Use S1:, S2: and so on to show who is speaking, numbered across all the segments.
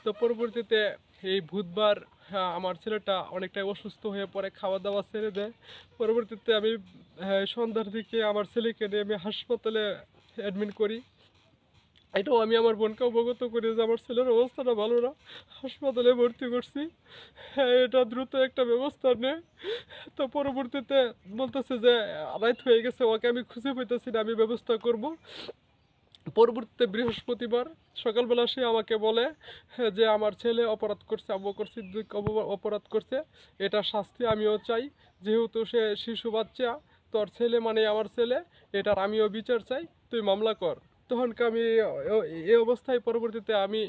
S1: তো পরবর্তীতে এই বুধবার আমার ছেলেটা অনেকটাই অসুস্থ হয়ে পড়ে, খাওয়া দাওয়া ছেড়ে দেয়। পরবর্তীতে আমি সন্ধ্যার দিকে আমার ছেলেকে নিয়ে আমি হাসপাতালে অ্যাডমিট করি। এটাও আমি আমার বোনকে অবগত করি যে আমার ছেলের অবস্থাটা ভালো না, হাসপাতালে ভর্তি করছি, হ্যাঁ এটা দ্রুত একটা ব্যবস্থা নে। তো পরবর্তীতে বলতেছে যে রাত হয়ে গেছে, ওকে আমি খুঁজে পাইতেছি না, আমি ব্যবস্থা করব। পরবর্তীতে বৃহস্পতিবার সকালবেলা সে আমাকে বলে যে আমার ছেলে অপরাধ করছে, আবু বকর সিদ্দিক অপরাধ করছে, এটা শাস্তি আমিও চাই, যেহেতু সে শিশু বাচ্চা, তোর ছেলে মানে আমার ছেলে, এটার আমিও বিচার চাই, তুই মামলা কর। তখনকে আমি এই অবস্থায় পরবর্তীতে আমি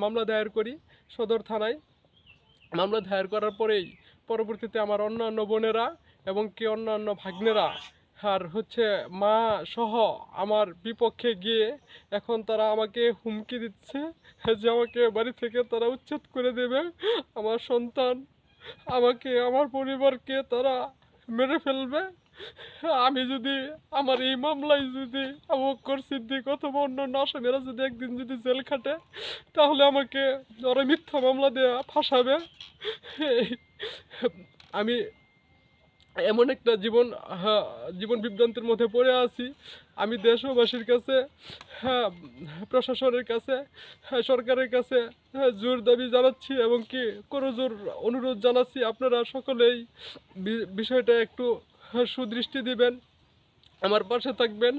S1: মামলা দায়ের করি সদর থানায়। মামলা দায়ের করার পরেই পরবর্তীতে আমার অন্যান্য বোনেরা এবং কি অন্যান্য ভাগ্নেরা আর মা সহ আমার বিপক্ষে গিয়ে এখন তারা আমাকে হুমকি দিচ্ছে যে আমাকে বাড়ি থেকে তারা উচ্ছেদ করে দেবে, আমার সন্তান, আমাকে, আমার পরিবারকে তারা মেরে ফেলবে। আমি যদি আমার এই মামলায় যদি আবু বকর সিদ্দিক অথবা অন্যান্য আসামিরা যদি একদিন যদি জেল খাটে, তাহলে আমাকে ওরা মিথ্যা মামলা দেওয়া ফাঁসাবে। আমি এমন একটা জীবন বিভ্রান্তির মধ্যে পড়ে আছি। আমি দেশবাসীর কাছে, হ্যাঁ, প্রশাসনের কাছে, হ্যাঁ, সরকারের কাছে জোর দাবি জানাচ্ছি এবং কি করজোর অনুরোধ জানাচ্ছি, আপনারা সকলেই বিষয়টা একটু সুদৃষ্টি দিবেন, আমার পাশে থাকবেন।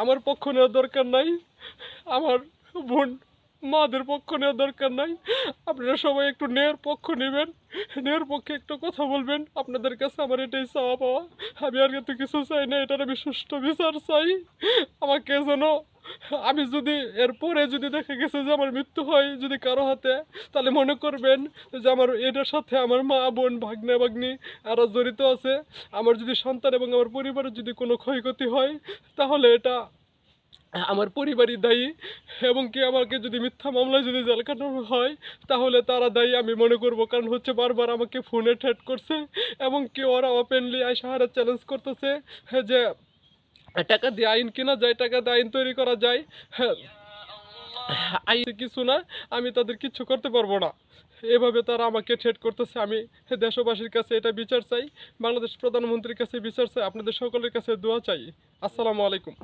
S1: আমার পক্ষ নেওয়ার দরকার নাই, আমার বোন মাদের পক্ষ নেওয়ার দরকার নাই, আপনারা সবাই একটু ন্যায়ের পক্ষ নেবেন, ন্যায়ের পক্ষে একটু কথা বলবেন। আপনাদের কাছে আমার এটাই চাওয়া পাওয়া, আমি আর তো কিছু চাই না, এটার আমি সুষ্ঠু বিচার চাই। আমাকে যেন, আমি যদি এরপরে যদি দেখা গেছে যে আমার মৃত্যু হয় যদি কারো হাতে, তাহলে মনে করবেন যে আমার এটার সাথে আমার মা বোন ভাগ্নে ভাগ্নি এরা জড়িত আছে। আমার যদি সন্তান এবং আমার পরিবারের যদি কোনো ক্ষয়ক্ষতি হয়, তাহলে এটা আমার পরিবারই দায়ী, এবং কি আমাকে যদি মিথ্যা মামলায় যদি জেল কাটানো হয় তাহলে তারা দায়ী আমি মনে করব। কারণ বারবার আমাকে ফোনে থ্রেট করছে এবং কি ওরা ওপেনলি আইসাহারা চ্যালেঞ্জ করতেছে যে টাকা দিয়ে আইন কেনা যায়, টাকা দিয়ে আইন তৈরি করা যায়, হ্যাঁ, আইন কিছু না, আমি তাদের কিচ্ছু করতে পারবো না, এভাবে তারা আমাকে থ্রেট করতেছে। আমি দেশবাসীর কাছে এটা বিচার চাই, বাংলাদেশ প্রধানমন্ত্রীর কাছে বিচার চাই, আপনাদের সকলের কাছে দোয়া চাই। আসসালামু আলাইকুম।